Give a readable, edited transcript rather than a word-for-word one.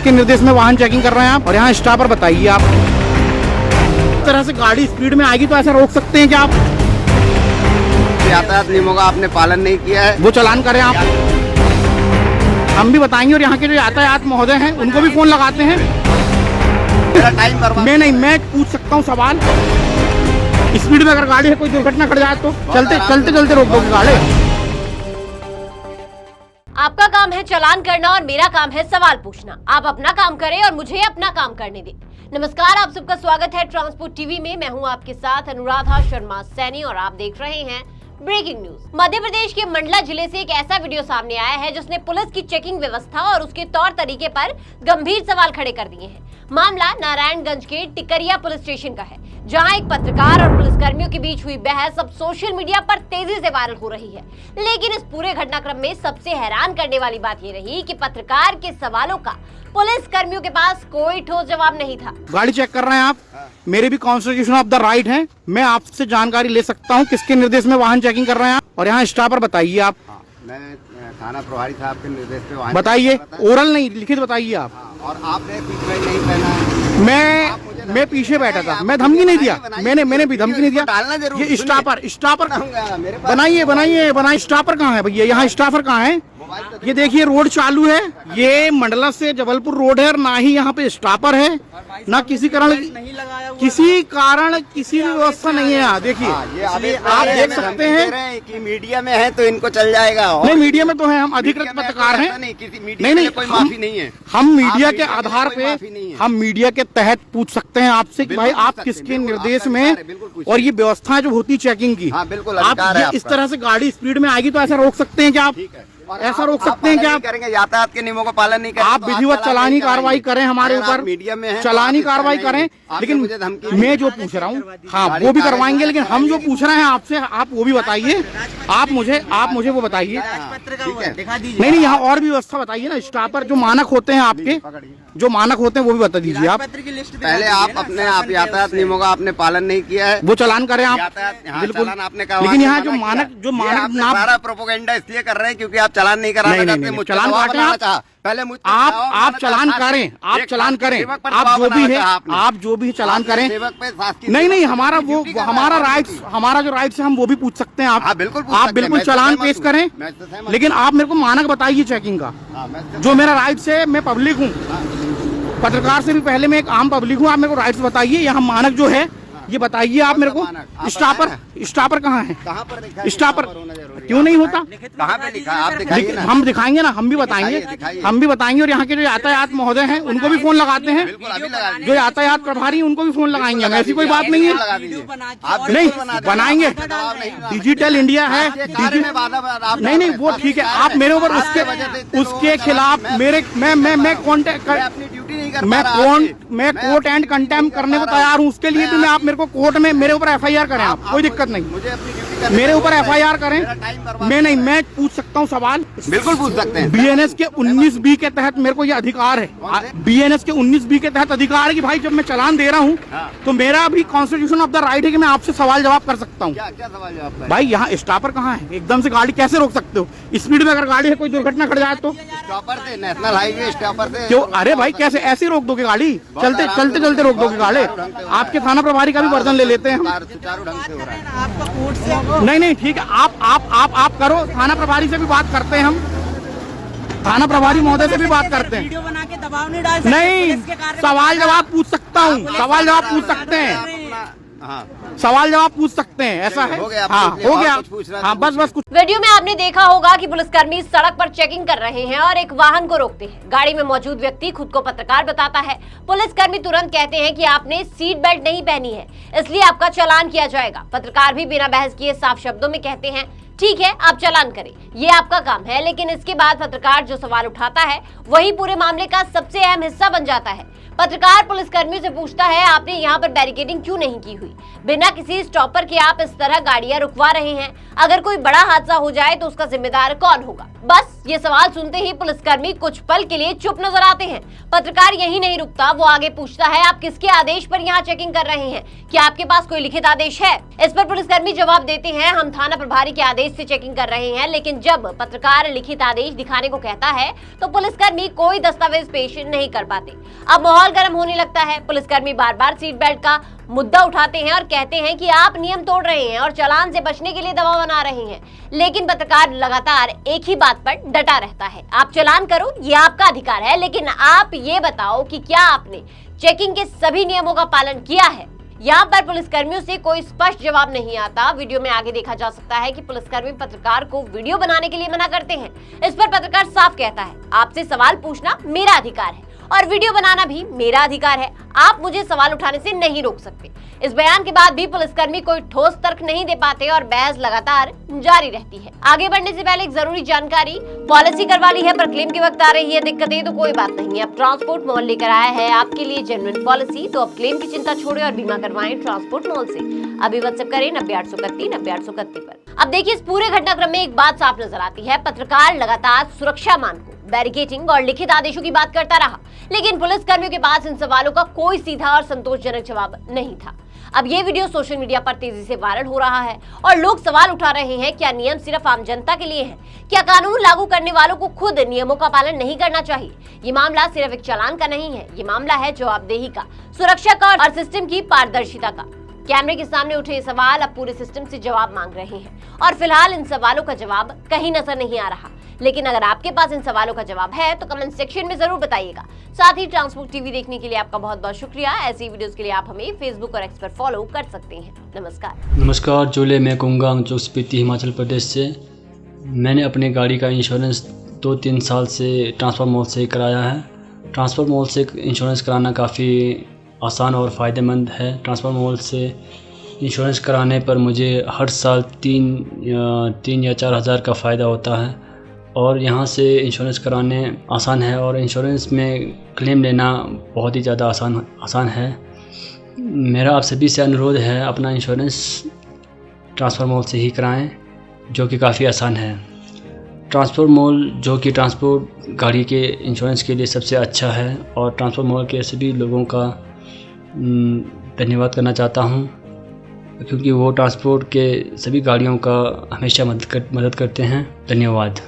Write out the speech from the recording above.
किसके निर्देश में वाहन चेकिंग कर रहे हैं आप? और यहाँ स्टॉपर बताइए आप। इस तरह से गाड़ी स्पीड में आएगी तो ऐसा रोक सकते हैं क्या आप? यातायात नियमों का आपने पालन नहीं किया है, वो चालान करें आप। हम भी बताएंगे और यहाँ के जो यातायात महोदय हैं उनको भी फोन लगाते हैं। मेरा टाइम बर्बाद। मैं पूछ सकता हूँ सवाल। स्पीड में अगर गाड़ी है, कोई दुर्घटना घट जाए तो चलते रोक दोगे गाड़ी? आपका काम है चालान करना और मेरा काम है सवाल पूछना। आप अपना काम करें और मुझे अपना काम करने दें। नमस्कार, आप सबका स्वागत है ट्रांसपोर्ट टीवी में। मैं हूं आपके साथ अनुराधा शर्मा सैनी और आप देख रहे हैं ब्रेकिंग न्यूज। मध्य प्रदेश के मंडला जिले से एक ऐसा वीडियो सामने आया है जिसने पुलिस की चेकिंग व्यवस्था और उसके तौर तरीके पर गंभीर सवाल खड़े कर दिए हैं। मामला नारायणगंज के टिकरिया पुलिस स्टेशन का है, जहां एक पत्रकार और पुलिसकर्मियों के बीच हुई बहस अब सोशल मीडिया पर तेजी से वायरल हो रही है। लेकिन इस पूरे घटनाक्रम में सबसे हैरान करने वाली बात ये रही कि पत्रकार के सवालों का पुलिस कर्मियों के पास कोई ठोस जवाब नहीं था। गाड़ी चेक कर रहे हैं आप? मेरे भी कॉन्स्टिट्यूशन ऑफ द राइट है, मैं आपसे जानकारी ले सकता हूँ किसके निर्देश में वाहन चेकिंग कर रहे हैं आप? और यहाँ स्टॉपर बताइए आप। मैं थाना प्रभारी साहब के निर्देश पे वाहन बताइए, ओरल नहीं लिखित बताइए आप। और आपने पीछे नहीं पहना है। मैं पीछे बैठा था, मैं धमकी नहीं दिया, मैंने भी धमकी नहीं दिया। ये स्टॉपर बनाइए। स्टॉपर कहाँ है भैया? यहाँ स्टॉपर कहाँ है? ये देखिए रोड चालू है, ये मंडला से जबलपुर रोड है, ना ही यहाँ पे स्टॉपर है, ना किसी कारण किसी भी व्यवस्था नहीं है यहाँ। देखिए आप देख सकते हैं कि मीडिया में है तो इनको चल जाएगा। नहीं, मीडिया में तो है, हम अधिकृत पत्रकार हैं। नहीं, कोई माफी नहीं है। हम मीडिया के आधार पे, हम मीडिया के तहत पूछ सकते हैं आपसे कि भाई आप किसके निर्देश में, और ये व्यवस्था जो होती चेकिंग की, आप इस तरह से गाड़ी स्पीड में आएगी तो ऐसा रोक सकते हैं क्या आप? ऐसा रोक सकते हैं क्या आप? करेंगे यातायात के नियमों का पालन नहीं करेंगे आप विधिवत चलानी कार्रवाई करें हमारे ऊपर, मीडिया में चलानी कार्रवाई करें। लेकिन मैं जो पूछ रहा हूँ, हाँ वो भी करवाएंगे, लेकिन हम जो पूछ रहे हैं आपसे, आप वो भी बताइए। आप मुझे वो बताइए। नहीं, यहाँ और भी व्यवस्था बताइए ना। स्टॉपर जो मानक होते हैं आपके, जो मानक होते हैं वो भी बता दीजिए आप। पहले आप यातायात नियमों का आपने पालन नहीं किया है, वो चालान करें आप। बिल्कुल आपने कहा। लेकिन यहाँ जो मानक सारा प्रोपेगेंडा इसलिए कर रहे हैं क्योंकि आप चालान नहीं करा सकते। चालान काटें आप। पहले आप चालान करें, आप चालान करें, आप जो भी चालान करें। नहीं, हमारा राइट्स, हमारा जो राइट्स है हम वो भी पूछ सकते हैं। आप बिल्कुल चालान पेश करें, लेकिन आप मेरे को मानक बताइए चेकिंग का। जो मेरा राइट्स है, मैं पब्लिक हूँ, पत्रकार से भी पहले मैं एक आम पब्लिक हूँ। आप मेरे को राइट्स बताइए। यहाँ मानक जो है ये बताइए आप मेरे को। स्टॉपर कहाँ है? स्टॉपर क्यों नहीं होता? कहाँ पे लिखा? आप दिखाइए ना। हम दिखाएंगे ना, हम भी बताएंगे। और यहाँ के जो यातायात महोदय हैं उनको भी फोन लगाते हैं। जो यातायात प्रभारी हैं उनको भी फोन लगाएंगे। ऐसी कोई बात नहीं है। नहीं बनाएंगे, डिजिटल इंडिया है। नहीं, वो ठीक है। आप मेरे ऊपर उसके खिलाफ मैं कोर्ट एंड कंटेम्प्ट करने को तैयार हूँ। उसके लिए भी मैं, आप मेरे को कोर्ट में मेरे ऊपर FIR करें आप, कोई दिक्कत नहीं। मेरे ऊपर FIR करें। मैं पूछ सकता हूँ सवाल। बिल्कुल पूछ सकते हैं। BNS के 19B के तहत मेरे को ये अधिकार है। BNS के 19B के तहत अधिकार है कि भाई जब मैं चालान दे रहा हूँ तो मेरा भी कॉन्स्टिट्यूशन ऑफ द राइट है कि मैं आपसे सवाल जवाब कर सकता हूँ। क्या सवाल जवाब? भाई यहाँ स्टॉपर कहाँ है? एकदम से गाड़ी कैसे रोक सकते हो? स्पीड में अगर गाड़ी है, कोई दुर्घटना घट जाए तो? स्टॉपर से, नेशनल हाईवे स्टॉपर से क्यों? अरे भाई कैसे ऐसे रोक दोगे गाड़ी? चलते रोक दोगे गाड़ी? आपके थाना प्रभारी का भी वर्जन ले लेते हैं हम। सुचारू ढंग से हो रहा है। नहीं, ठीक है। आप करो, थाना प्रभारी से भी बात करते हैं हम। थाना प्रभारी महोदय से भी बात करते हैं। वीडियो बना के दबाव नहीं डाल सकते। नहीं, सवाल जवाब पूछ सकता हूँ। सवाल जवाब पूछ सकते हैं। सवाल जवाब पूछ सकते हैं। ऐसा है? हाँ, हो गया। हाँ, बस कुछ। वीडियो में आपने देखा होगा कि पुलिसकर्मी सड़क पर चेकिंग कर रहे हैं और एक वाहन को रोकते हैं। गाड़ी में मौजूद व्यक्ति खुद को पत्रकार बताता है। पुलिसकर्मी तुरंत कहते हैं कि आपने सीट बेल्ट नहीं पहनी है, इसलिए आपका चालान किया जाएगा। पत्रकार भी बिना बहस किए साफ शब्दों में कहते हैं, ठीक है आप चालान करें, ये आपका काम है। लेकिन इसके बाद पत्रकार जो सवाल उठाता है वही पूरे मामले का सबसे अहम हिस्सा बन जाता है। पत्रकार पुलिसकर्मियों से पूछता है, आपने यहाँ पर बैरिकेडिंग क्यों नहीं की हुई? बिना किसी स्टॉपर के आप इस तरह गाड़ियां रुकवा रहे हैं। अगर कोई बड़ा हादसा हो जाए तो उसका जिम्मेदार कौन होगा? बस ये सवाल सुनते ही पुलिसकर्मी कुछ पल के लिए चुप नजर आते हैं। पत्रकार यही नहीं रुकता, वो आगे पूछता है, आप किसके आदेश पर यहाँ चेकिंग कर रहे हैं? क्या आपके पास कोई लिखित आदेश है? इस पर पुलिसकर्मी जवाब देते हैं, हम थाना प्रभारी के आदेश दस्तावेज से चेकिंग कर रहे हैं, लेकिन जब पत्रकार लिखित आदेश दिखाने को कहता है तो पुलिसकर्मी कोई दस्तावेज पेश नहीं कर पाते। अब माहौल गर्म होने लगता है। पुलिसकर्मी बार बार सीट बेल्ट का मुद्दा उठाते हैं और कहते हैं कि आप नियम तोड़ रहे हैं और चालान से बचने के लिए दबाव बना रहे हैं, लेकिन पत्रकार लगातार एक ही बात पर डटा रहता है, आप चालान करो, ये आपका अधिकार है, लेकिन आप ये बताओ कि क्या आपने चेकिंग के सभी नियमों का पालन किया है। यहाँ पर पुलिसकर्मियों से कोई स्पष्ट जवाब नहीं आता। वीडियो में आगे देखा जा सकता है कि पुलिसकर्मी पत्रकार को वीडियो बनाने के लिए मना करते हैं। इस पर पत्रकार साफ कहता है, आपसे सवाल पूछना मेरा अधिकार है और वीडियो बनाना भी मेरा अधिकार है, आप मुझे सवाल उठाने से नहीं रोक सकते। इस बयान के बाद भी पुलिसकर्मी कोई ठोस तर्क नहीं दे पाते और बहस लगातार जारी रहती है। आगे बढ़ने से पहले एक जरूरी जानकारी, पॉलिसी करवा ली है पर क्लेम के वक्त आ रही है दिक्कतें तो कोई बात नहीं है। अब ट्रांसपोर्ट मॉल लेकर आया है आपके लिए जेन्युइन पॉलिसी, तो अब क्लेम की चिंता छोड़े और बीमा करवाएं ट्रांसपोर्ट मॉल से। अभी व्हाट्सएप करें 90-831-90-831 पर। अब देखिए, इस पूरे घटनाक्रम में एक बात साफ नजर आती है, पत्रकार लगातार सुरक्षा मानकों, बैरिकेडिंग और लिखित आदेशों की बात करता रहा, लेकिन पुलिसकर्मियों के पास इन सवालों का कोई सीधा और संतोषजनक जवाब नहीं था। अब ये वीडियो सोशल मीडिया पर तेजी से वायरल हो रहा है और लोग सवाल उठा रहे हैं, क्या नियम सिर्फ आम जनता के लिए है? क्या कानून लागू करने वालों को खुद नियमों का पालन नहीं करना चाहिए? ये मामला सिर्फ एक चालान का नहीं है, ये मामला है जवाबदेही का, सुरक्षा का और सिस्टम की पारदर्शिता का। कैमरे के सामने उठे ये सवाल अब पूरे सिस्टम से जवाब मांग रहे हैं और फिलहाल इन सवालों का जवाब कहीं नजर नहीं आ रहा। लेकिन अगर आपके पास इन सवालों का जवाब है तो कमेंट सेक्शन में जरूर बताइएगा। साथ ही ट्रांसपोर्ट टीवी देखने के लिए आपका बहुत बहुत शुक्रिया। ऐसी वीडियोस के लिए आप हमें फेसबुक और एक्स पर फॉलो कर सकते हैं। नमस्कार, जोले मैं कुंगा जो स्पीति हिमाचल प्रदेश से। मैंने अपनी गाड़ी का इंश्योरेंस 2-3 साल से ट्रांसपोर्ट मॉल से कराया है। ट्रांसपोर्ट मॉल से इंश्योरेंस कराना काफ़ी आसान और फ़ायदेमंद है। ट्रांसपोर्ट मॉल से इंश्योरेंस कराने पर मुझे हर साल 3 या 4 हज़ार का फ़ायदा होता है और यहाँ से इंश्योरेंस कराने आसान है और इंश्योरेंस में क्लेम लेना बहुत ही ज़्यादा आसान है। मेरा आप सभी से अनुरोध है, अपना इंश्योरेंस ट्रांसपोर्ट मॉल से ही कराएं, जो कि काफ़ी आसान है। ट्रांसपोर्ट मॉल जो कि ट्रांसपोर्ट गाड़ी के इंश्योरेंस के लिए सबसे अच्छा है और ट्रांसपोर्ट मॉल के सभी लोगों का धन्यवाद करना चाहता हूं, क्योंकि वो ट्रांसपोर्ट के सभी गाड़ियों का हमेशा मदद करते हैं। धन्यवाद।